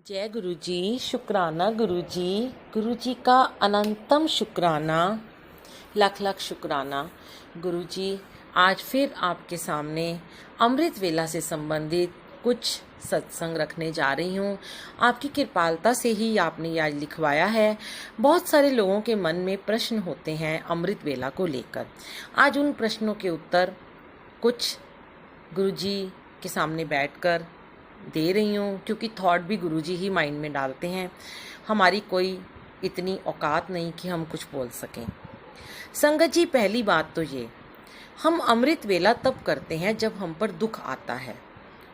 जय गुरु जी। शुक्राना गुरु जी का अनंतम शुक्राना, लाख लाख शुक्राना। गुरु जी, आज फिर आपके सामने अमृत वेला से संबंधित कुछ सत्संग रखने जा रही हूँ। आपकी कृपालता से ही आपने ये आज लिखवाया है। बहुत सारे लोगों के मन में प्रश्न होते हैं अमृत वेला को लेकर। आज उन प्रश्नों के उत्तर कुछ गुरु जी के सामने बैठकर दे रही हूँ, क्योंकि थॉट भी गुरुजी ही माइंड में डालते हैं। हमारी कोई इतनी औकात नहीं कि हम कुछ बोल सकें। संगत जी, पहली बात तो ये, हम अमृत वेला तब करते हैं जब हम पर दुख आता है।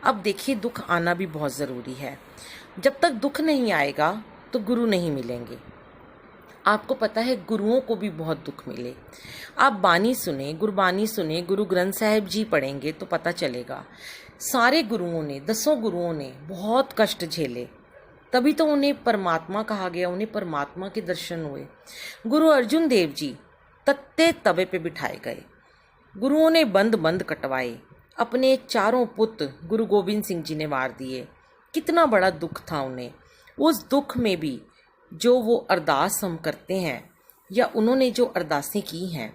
अब देखिए, दुख आना भी बहुत ज़रूरी है। जब तक दुख नहीं आएगा तो गुरु नहीं मिलेंगे। आपको पता है, गुरुओं को भी बहुत दुख मिले। आप बानी सुने, गुरबानी सुने, गुरु ग्रंथ साहिब जी पढ़ेंगे तो पता चलेगा। सारे गुरुओं ने, 10 गुरुओं ने बहुत कष्ट झेले, तभी तो उन्हें परमात्मा कहा गया, उन्हें परमात्मा के दर्शन हुए। गुरु अर्जुन देव जी तत्ते तवे पे बिठाए गए। गुरुओं ने बंद बंद कटवाए। अपने चारों पुत्र गुरु गोविंद सिंह जी ने वार दिए। कितना बड़ा दुख था उन्हें। उस दुख में भी जो वो अरदास हम करते हैं, या उन्होंने जो अरदासें की हैं,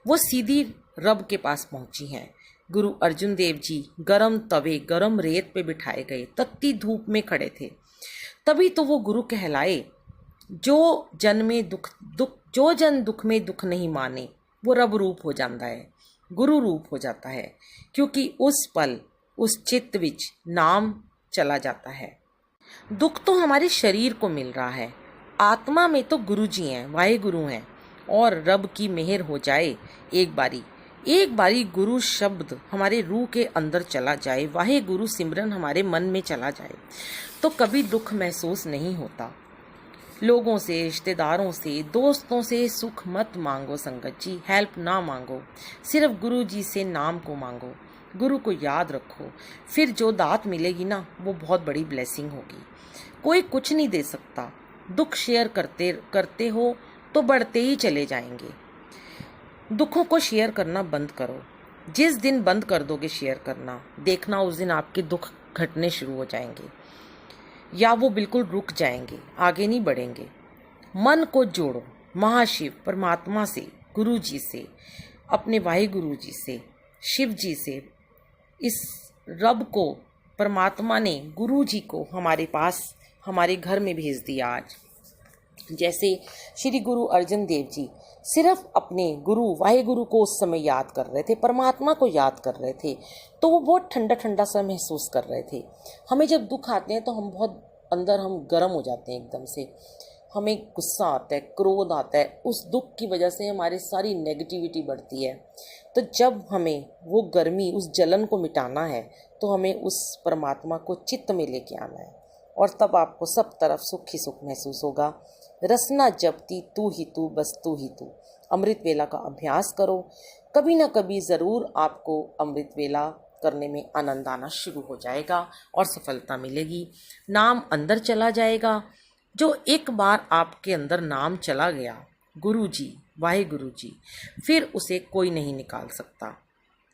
वो सीधी रब के पास पहुंची हैं। गुरु अर्जुन देव जी गरम तवे, गरम रेत पे बिठाए गए, तत्ती धूप में खड़े थे। तभी तो वो गुरु कहलाए। जो जन दुख में दुख नहीं माने, वो रब रूप हो जाता है, गुरु रूप हो जाता है। क्योंकि उस पल उस चित्त विच नाम चला जाता है। दुख तो हमारे शरीर को मिल रहा है, आत्मा में तो गुरु जी हैं, वाहे गुरु हैं। और रब की मेहर हो जाए, एक बारी गुरु शब्द हमारे रूह के अंदर चला जाए, वाहे गुरु सिमरन हमारे मन में चला जाए, तो कभी दुख महसूस नहीं होता। लोगों से, रिश्तेदारों से, दोस्तों से सुख मत मांगो संगत जी, हेल्प ना मांगो। सिर्फ गुरु जी से नाम को मांगो, गुरु को याद रखो। फिर जो दात मिलेगी ना, वो बहुत बड़ी ब्लेसिंग होगी। कोई कुछ नहीं दे सकता। दुख शेयर करते हो तो बढ़ते ही चले जाएंगे। दुखों को शेयर करना बंद करो। जिस दिन बंद कर दोगे शेयर करना, देखना उस दिन आपके दुख घटने शुरू हो जाएंगे, या वो बिल्कुल रुक जाएंगे, आगे नहीं बढ़ेंगे। मन को जोड़ो महाशिव परमात्मा से, गुरु जी से, अपने वाहे गुरु जी से, शिव जी से। इस रब को, परमात्मा ने गुरु जी को हमारे पास, हमारे घर में भेज दिया आज। जैसे श्री गुरु अर्जुन देव जी सिर्फ अपने गुरु वाहे गुरु को उस समय याद कर रहे थे, परमात्मा को याद कर रहे थे, तो वो बहुत ठंडा ठंडा सा महसूस कर रहे थे। हमें जब दुख आते हैं तो हम बहुत अंदर हम गर्म हो जाते हैं एकदम से। हमें गुस्सा आता है, क्रोध आता है। उस दुख की वजह से हमारी सारी नेगेटिविटी बढ़ती है। तो जब हमें वो गर्मी, उस जलन को मिटाना है, तो हमें उस परमात्मा को चित्त में लेके आना है, और तब आपको सब तरफ सुख ही सुख महसूस होगा। रसना जपती तू ही तू, बस तू ही तू। अमृत वेला का अभ्यास करो। कभी ना कभी ज़रूर आपको अमृत वेला करने में आनंद आना शुरू हो जाएगा और सफलता मिलेगी। नाम अंदर चला जाएगा। जो एक बार आपके अंदर नाम चला गया, गुरु जी, वाहे गुरु जी, फिर उसे कोई नहीं निकाल सकता।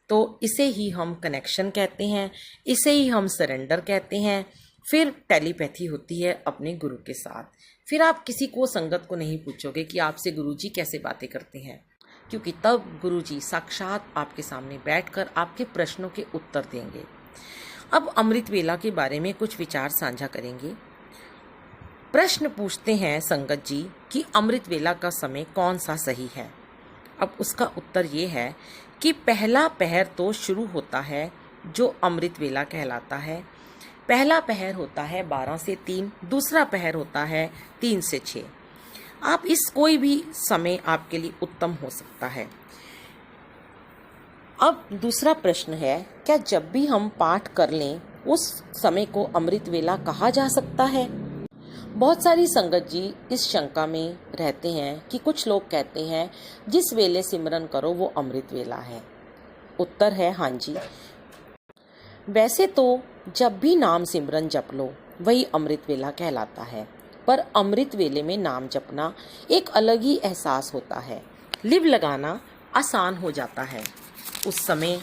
तो इसे ही हम कनेक्शन कहते हैं, इसे ही हम सरेंडर कहते हैं। फिर टेलीपैथी होती है अपने गुरु के साथ। फिर आप किसी को, संगत को नहीं पूछोगे कि आपसे गुरुजी कैसे बातें करते हैं, क्योंकि तब गुरुजी साक्षात आपके सामने बैठकर आपके प्रश्नों के उत्तर देंगे। अब अमृत वेला के बारे में कुछ विचार साझा करेंगे। प्रश्न पूछते हैं संगत जी कि अमृत वेला का समय कौन सा सही है। अब उसका उत्तर ये है कि पहला पहर तो शुरू होता है जो अमृत वेला कहलाता है। पहला पहर होता है 12 से 3, दूसरा पहर होता है 3 से 6। आप इस कोई भी समय आपके लिए उत्तम हो सकता है। अब दूसरा प्रश्न है, क्या जब भी हम पाठ कर लें उस समय को अमृत वेला कहा जा सकता है? बहुत सारी संगत जी इस शंका में रहते हैं कि कुछ लोग कहते हैं जिस वेले सिमरन करो वो अमृत वेला है। उत्तर है हाँ जी। वैसे तो जब भी नाम सिमरन जप लो वही अमृत वेला कहलाता है, पर अमृत वेले में नाम जपना एक अलग ही एहसास होता है। लिव लगाना आसान हो जाता है। उस समय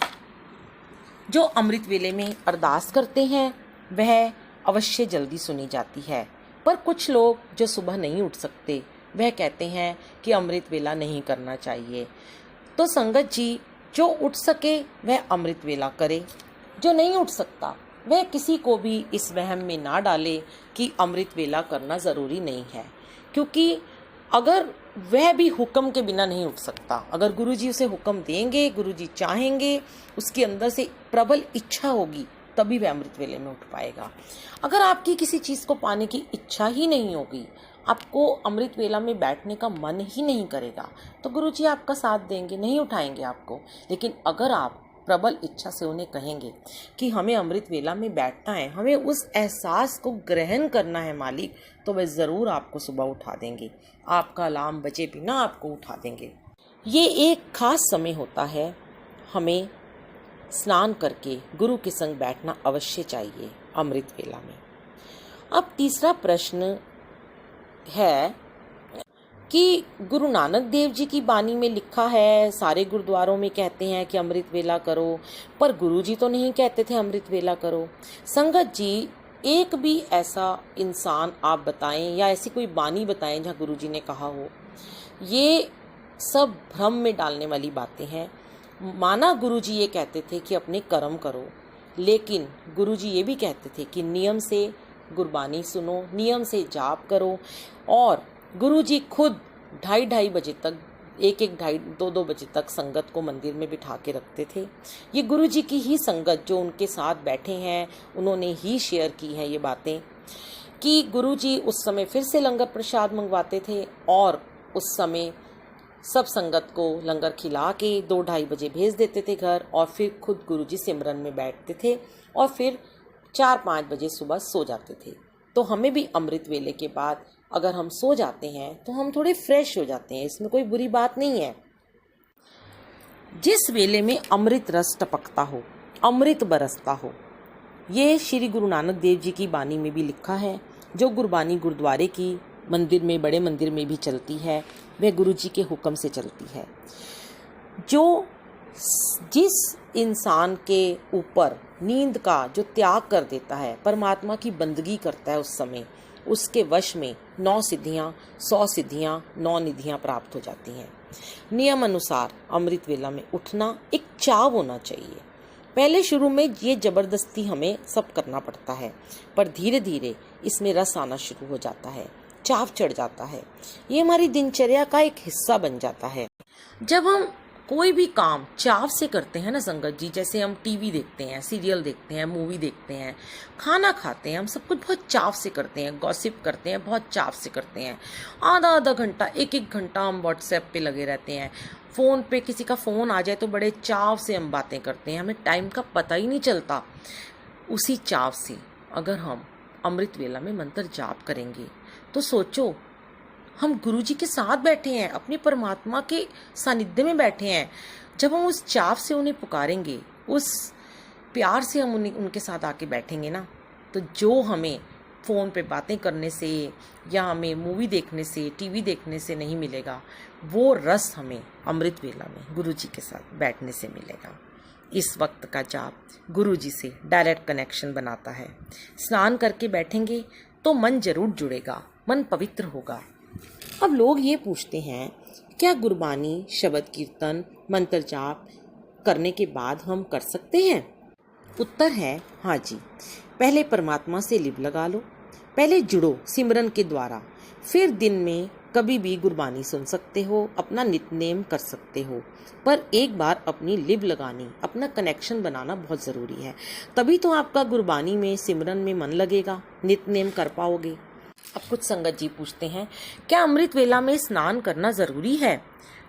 जो अमृत वेले में अरदास करते हैं वह अवश्य जल्दी सुनी जाती है। पर कुछ लोग जो सुबह नहीं उठ सकते वह कहते हैं कि अमृत वेला नहीं करना चाहिए। तो संगत जी, जो उठ सके वह अमृत वेला करे, जो नहीं उठ सकता वह किसी को भी इस वहम में ना डाले कि अमृत वेला करना ज़रूरी नहीं है। क्योंकि अगर वह भी हुक्म के बिना नहीं उठ सकता, अगर गुरुजी उसे हुक्म देंगे, गुरुजी चाहेंगे, उसके अंदर से प्रबल इच्छा होगी, तभी वह अमृत वेले में उठ पाएगा। अगर आपकी किसी चीज़ को पाने की इच्छा ही नहीं होगी, आपको अमृत वेला में बैठने का मन ही नहीं करेगा, तो गुरुजी आपका साथ देंगे, नहीं उठाएंगे आपको। लेकिन अगर आप प्रबल इच्छा से उन्हें कहेंगे कि हमें अमृत वेला में बैठना है, हमें उस एहसास को ग्रहण करना है मालिक, तो वे ज़रूर आपको सुबह उठा देंगे। आपका अलार्म बजे बिना आपको उठा देंगे। ये एक खास समय होता है, हमें स्नान करके गुरु के संग बैठना अवश्य चाहिए अमृत वेला में। अब तीसरा प्रश्न है कि गुरु नानक देव जी की बानी में लिखा है, सारे गुरुद्वारों में कहते हैं कि अमृत वेला करो, पर गुरु जी तो नहीं कहते थे अमृत वेला करो। संगत जी, एक भी ऐसा इंसान आप बताएं या ऐसी कोई बानी बताएं जहाँ गुरु जी ने कहा हो। ये सब भ्रम में डालने वाली बातें हैं। माना गुरु जी ये कहते थे कि अपने कर्म करो, लेकिन गुरु जी ये भी कहते थे कि नियम से गुरबानी सुनो, नियम से जाप करो। और गुरुजी खुद 2:30 बजे तक, 2 बजे तक संगत को मंदिर में बिठा के रखते थे। ये गुरुजी की ही संगत जो उनके साथ बैठे हैं, उन्होंने ही शेयर की है ये बातें कि गुरुजी उस समय फिर से लंगर प्रसाद मंगवाते थे और उस समय सब संगत को लंगर खिला के 2-2:30 बजे भेज देते थे घर, और फिर खुद गुरुजी सिमरन में बैठते थे और फिर 4-5 बजे सुबह सो जाते थे। तो हमें भी अमृत वेले के बाद अगर हम सो जाते हैं तो हम थोड़े फ्रेश हो जाते हैं, इसमें कोई बुरी बात नहीं है। जिस वेले में अमृत रस टपकता हो, अमृत बरसता हो, ये श्री गुरु नानक देव जी की बानी में भी लिखा है। जो गुरबानी गुरुद्वारे की मंदिर में, बड़े मंदिर में भी चलती है, वह गुरु जी के हुक्म से चलती है। जिस इंसान के ऊपर नींद का जो त्याग कर देता है, परमात्मा की बंदगी करता है, उस समय उसके वश में 9 सिद्धियाँ, 100 सिद्धियाँ, 9 निधियाँ प्राप्त हो जाती हैं। नियम अनुसार अमृत वेला में उठना एक चाव होना चाहिए। पहले शुरू में ये जबरदस्ती हमें सब करना पड़ता है, पर धीरे धीरे इसमें रस आना शुरू हो जाता है, चाव चढ़ जाता है, ये हमारी दिनचर्या का एक हिस्सा बन जाता है। जब हम कोई भी काम चाव से करते हैं ना संगत जी, जैसे हम टीवी देखते हैं, सीरियल देखते हैं, मूवी देखते हैं, खाना खाते हैं, हम सब कुछ बहुत चाव से करते हैं, गॉसिप करते हैं, बहुत चाव से करते हैं। आधा घंटा, 1 घंटा हम व्हाट्सएप पे लगे रहते हैं, फ़ोन पे किसी का फ़ोन आ जाए तो बड़े चाव से हम बातें करते हैं, हमें टाइम का पता ही नहीं चलता। उसी चाव से अगर हम अमृत वेला में मंत्र जाप करेंगे तो सोचो, हम गुरुजी के साथ बैठे हैं, अपने परमात्मा के सानिध्य में बैठे हैं। जब हम उस चाव से उन्हें पुकारेंगे, उस प्यार से हम उनके साथ आके बैठेंगे ना, तो जो हमें फ़ोन पे बातें करने से या हमें मूवी देखने से, टीवी देखने से नहीं मिलेगा, वो रस हमें अमृत वेला में गुरुजी के साथ बैठने से मिलेगा। इस वक्त का जाप गुरुजी से डायरेक्ट कनेक्शन बनाता है। स्नान करके बैठेंगे तो मन जरूर जुड़ेगा, मन पवित्र होगा। अब लोग ये पूछते हैं, क्या गुरबानी, शब्द कीर्तन, मंत्र जाप करने के बाद हम कर सकते हैं? उत्तर है हाँ जी। पहले परमात्मा से लिव लगा लो, पहले जुड़ो सिमरन के द्वारा, फिर दिन में कभी भी गुरबानी सुन सकते हो, अपना नित्यनेम कर सकते हो। पर एक बार अपनी लिव लगानी, अपना कनेक्शन बनाना बहुत ज़रूरी है, तभी तो आपका गुरबानी में, सिमरन में मन लगेगा, नित्यनेम कर पाओगे। अब कुछ संगत जी पूछते हैं, क्या अमृत वेला में स्नान करना ज़रूरी है?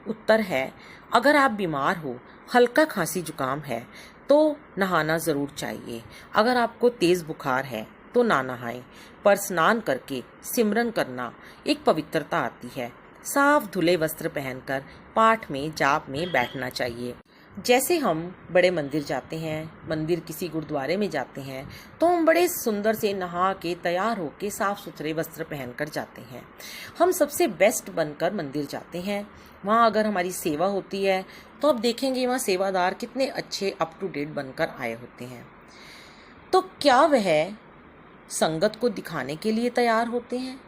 उत्तर है, अगर आप बीमार हो, हल्का खांसी जुकाम है तो नहाना ज़रूर चाहिए। अगर आपको तेज़ बुखार है तो ना नहाएं, पर स्नान करके सिमरन करना एक पवित्रता आती है। साफ धुले वस्त्र पहनकर पाठ में, जाप में बैठना चाहिए। जैसे हम बड़े मंदिर जाते हैं, मंदिर किसी गुरुद्वारे में जाते हैं, तो हम बड़े सुंदर से नहा के, तैयार होके, साफ सुथरे वस्त्र पहनकर जाते हैं। हम सबसे बेस्ट बनकर मंदिर जाते हैं। वहाँ अगर हमारी सेवा होती है तो आप देखेंगे वहाँ सेवादार कितने अच्छे, अप टू डेट बनकर आए होते हैं। तो क्या वह संगत को दिखाने के लिए तैयार होते हैं?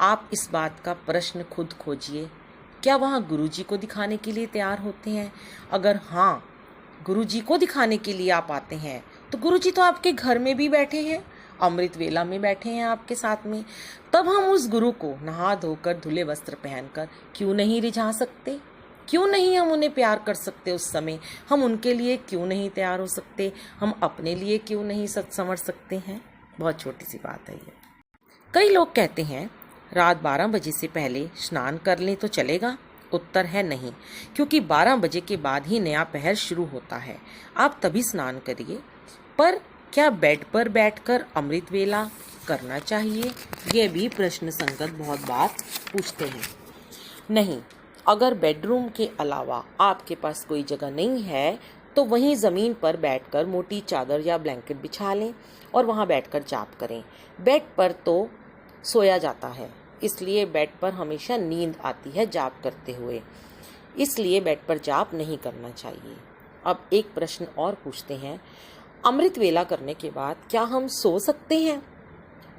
आप इस बात का प्रश्न खुद खोजिए। क्या वहाँ गुरुजी को दिखाने के लिए तैयार होते हैं? अगर हाँ, गुरुजी को दिखाने के लिए आप आते हैं, तो गुरुजी तो आपके घर में भी बैठे हैं, अमृत वेला में बैठे हैं आपके साथ में। तब हम उस गुरु को नहा धोकर धुले वस्त्र पहनकर क्यों नहीं रिझा सकते? क्यों नहीं हम उन्हें प्यार कर सकते? उस समय हम उनके लिए क्यों नहीं तैयार हो सकते? हम अपने लिए क्यों नहीं सच समझ सकते हैं? बहुत छोटी सी बात है ये। कई लोग कहते हैं रात 12 बजे से पहले स्नान कर लें तो चलेगा। उत्तर है नहीं, क्योंकि 12 बजे के बाद ही नया पहर शुरू होता है। आप तभी स्नान करिए। पर क्या बेड पर बैठकर अमृत वेला करना चाहिए? ये भी प्रश्न संगत बहुत बार पूछते हैं। नहीं, अगर बेडरूम के अलावा आपके पास कोई जगह नहीं है तो वहीं ज़मीन पर बैठकर मोटी चादर या ब्लैंकेट बिछा लें और वहां बैठकर जाप करें। बेड पर तो सोया जाता है, इसलिए बेड पर हमेशा नींद आती है जाप करते हुए, इसलिए बेड पर जाप नहीं करना चाहिए। अब एक प्रश्न और पूछते हैं, अमृत वेला करने के बाद क्या हम सो सकते हैं?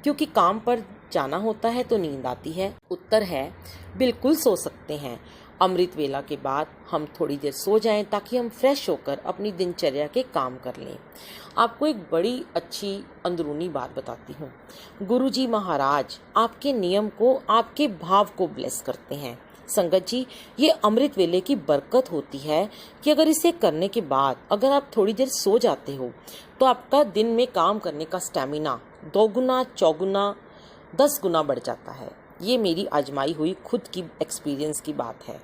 क्योंकि काम पर जाना होता है तो नींद आती है। उत्तर है बिल्कुल सो सकते हैं। अमृत वेला के बाद हम थोड़ी देर सो जाएं ताकि हम फ्रेश होकर अपनी दिनचर्या के काम कर लें। आपको एक बड़ी अच्छी अंदरूनी बात बताती हूँ। गुरुजी महाराज आपके नियम को, आपके भाव को ब्लेस करते हैं। संगत जी, ये अमृत वेले की बरकत होती है कि अगर इसे करने के बाद अगर आप थोड़ी देर सो जाते हो तो आपका दिन में काम करने का स्टैमिना 2 गुना, 4 गुना, 10 गुना बढ़ जाता है। ये मेरी आजमाई हुई खुद की एक्सपीरियंस की बात है।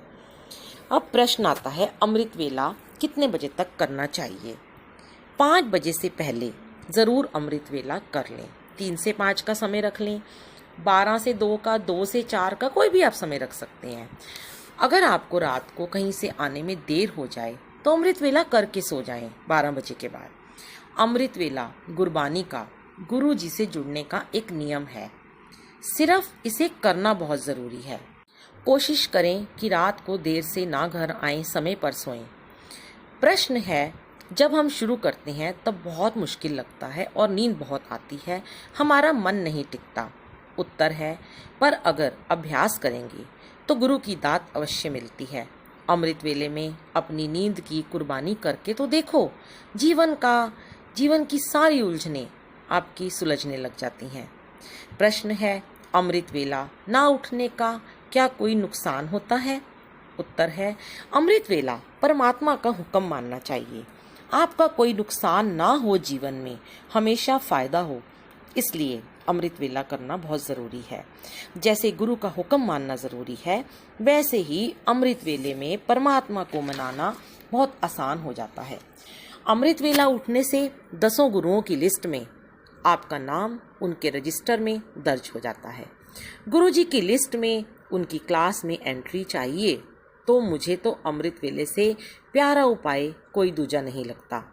अब प्रश्न आता है, अमृत वेला कितने बजे तक करना चाहिए? 5 बजे से पहले ज़रूर अमृत वेला कर लें। 3 से 5 का समय रख लें, 12 से 2 का, 2 से 4 का, कोई भी आप समय रख सकते हैं। अगर आपको रात को कहीं से आने में देर हो जाए तो अमृत वेला करके सो जाएं 12 बजे के बाद। अमृत वेला गुरबानी का, गुरु जी से जुड़ने का एक नियम है। सिर्फ इसे करना बहुत ज़रूरी है। कोशिश करें कि रात को देर से ना घर आएं, समय पर सोएं। प्रश्न है, जब हम शुरू करते हैं तब बहुत मुश्किल लगता है और नींद बहुत आती है, हमारा मन नहीं टिकता। उत्तर है, पर अगर अभ्यास करेंगे तो गुरु की दात अवश्य मिलती है। अमृत वेले में अपनी नींद की कुर्बानी करके तो देखो, जीवन की सारी उलझनें आपकी सुलझने लग जाती हैं। प्रश्न है, अमृत वेला ना उठने का क्या कोई नुकसान होता है? उत्तर है, अमृत वेला परमात्मा का हुक्म मानना चाहिए। आपका कोई नुकसान ना हो, जीवन में हमेशा फायदा हो, इसलिए अमृत वेला करना बहुत ज़रूरी है। जैसे गुरु का हुक्म मानना ज़रूरी है, वैसे ही अमृत वेले में परमात्मा को मनाना बहुत आसान हो जाता है। अमृत वेला उठने से 10 गुरुओं की लिस्ट में आपका नाम उनके रजिस्टर में दर्ज हो जाता है। गुरुजी की लिस्ट में, उनकी क्लास में एंट्री चाहिए तो मुझे तो अमृत वेले से प्यारा उपाय कोई दूजा नहीं लगता।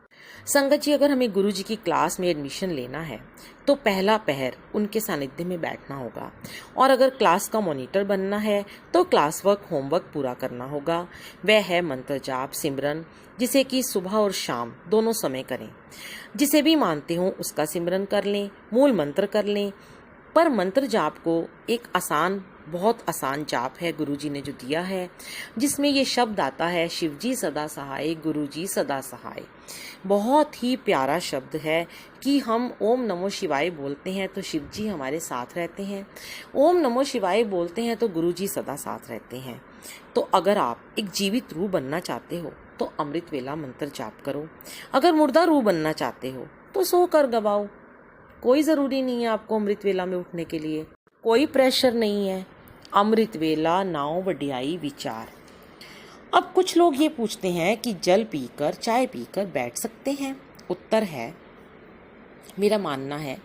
संगत जी, अगर हमें गुरुजी की क्लास में एडमिशन लेना है तो पहला पहर उनके सानिध्य में बैठना होगा, और अगर क्लास का मॉनिटर बनना है तो क्लास वर्क, होमवर्क पूरा करना होगा। वह है मंत्र जाप, सिमरन, जिसे कि सुबह और शाम दोनों समय करें। जिसे भी मानते हो उसका सिमरन कर लें, मूल मंत्र कर लें। पर मंत्र जाप को एक बहुत आसान जाप है गुरुजी ने जो दिया है, जिसमें ये शब्द आता है, शिवजी सदा सहाय, गुरुजी सदा सहाय। बहुत ही प्यारा शब्द है कि हम ओम नमो शिवाय बोलते हैं तो शिवजी हमारे साथ रहते हैं, ओम नमो शिवाय बोलते हैं तो गुरुजी सदा साथ रहते हैं। तो अगर आप एक जीवित रूह बनना चाहते हो तो अमृत वेला मंत्र जाप करो। अगर मुर्दा रूह बनना चाहते हो तो सो कर गवाओ। कोई ज़रूरी नहीं है आपको अमृत वेला में उठने के लिए, कोई प्रेशर नहीं है। अमृत वेला नाव वडियाई विचार। अब कुछ लोग ये पूछते हैं कि जल पीकर, चाय पीकर बैठ सकते हैं? उत्तर है, मेरा मानना है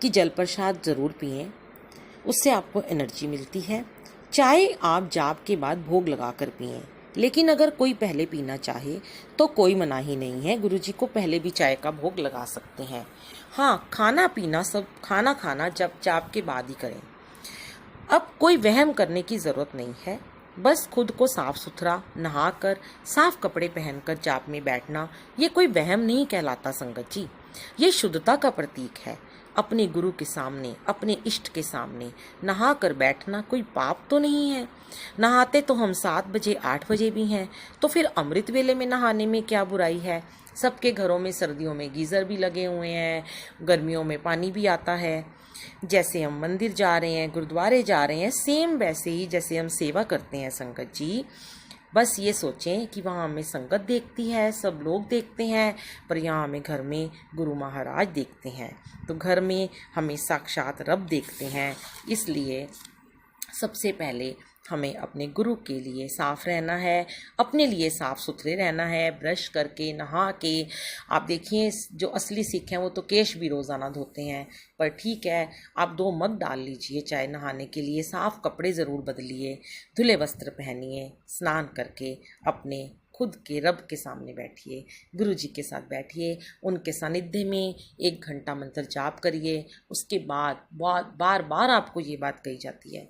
कि जल प्रसाद ज़रूर पिएं, उससे आपको एनर्जी मिलती है। चाय आप जाप के बाद भोग लगाकर पिएं, लेकिन अगर कोई पहले पीना चाहे तो कोई मनाही नहीं है, गुरुजी को पहले भी चाय का भोग लगा सकते हैं। हाँ, खाना पीना सब खाना खाना जब जाप के बाद ही करें। अब कोई वहम करने की ज़रूरत नहीं है, बस खुद को साफ सुथरा नहाकर साफ कपड़े पहनकर जाप में बैठना ये कोई वहम नहीं कहलाता संगत जी, ये शुद्धता का प्रतीक है। अपने गुरु के सामने, अपने इष्ट के सामने नहा कर बैठना कोई पाप तो नहीं है। नहाते तो हम 7 बजे 8 बजे भी हैं, तो फिर अमृत वेले में नहाने में क्या बुराई है। सबके घरों में सर्दियों में गीज़र भी लगे हुए हैं, गर्मियों में पानी भी आता है। जैसे हम मंदिर जा रहे हैं, गुरुद्वारे जा रहे हैं, सेम वैसे ही जैसे हम सेवा करते हैं संगत जी। बस ये सोचें कि वहाँ हमें संगत देखती है, सब लोग देखते हैं, पर यहाँ हमें घर में गुरु महाराज देखते हैं। तो घर में हमें साक्षात रब देखते हैं। इसलिए सबसे पहले हमें अपने गुरु के लिए साफ़ रहना है, अपने लिए साफ़ सुथरे रहना है, ब्रश करके नहा के। आप देखिए जो असली सिख हैं वो तो केश भी रोज़ाना धोते हैं, पर ठीक है आप 2 मग डाल लीजिए चाय नहाने के लिए, साफ़ कपड़े ज़रूर बदलिए, धुले वस्त्र पहनिए, स्नान करके अपने खुद के रब के सामने बैठिए, गुरु जी के साथ बैठिए, उनके सानिध्य में 1 घंटा मंत्र जाप करिए। उसके बाद बार बार आपको ये बात कही जाती है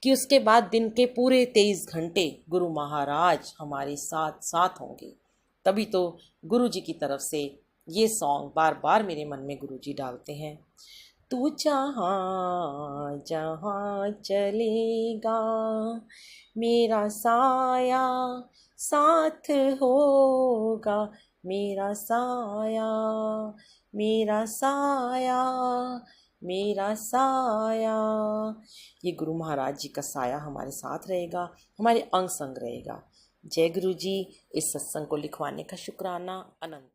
कि उसके बाद दिन के पूरे 23 घंटे गुरु महाराज हमारे साथ साथ होंगे। तभी तो गुरु जी की तरफ से ये सॉन्ग बार बार मेरे मन में गुरु जी डालते हैं। तू जहाँ जहाँ चलेगा मेरा साया साथ होगा, मेरा साया मेरा साया मेरा साया। ये गुरु महाराज जी का साया हमारे साथ रहेगा, हमारे अंग संग रहेगा। जय गुरु जी। इस सत्संग को लिखवाने का शुक्राना अनंत।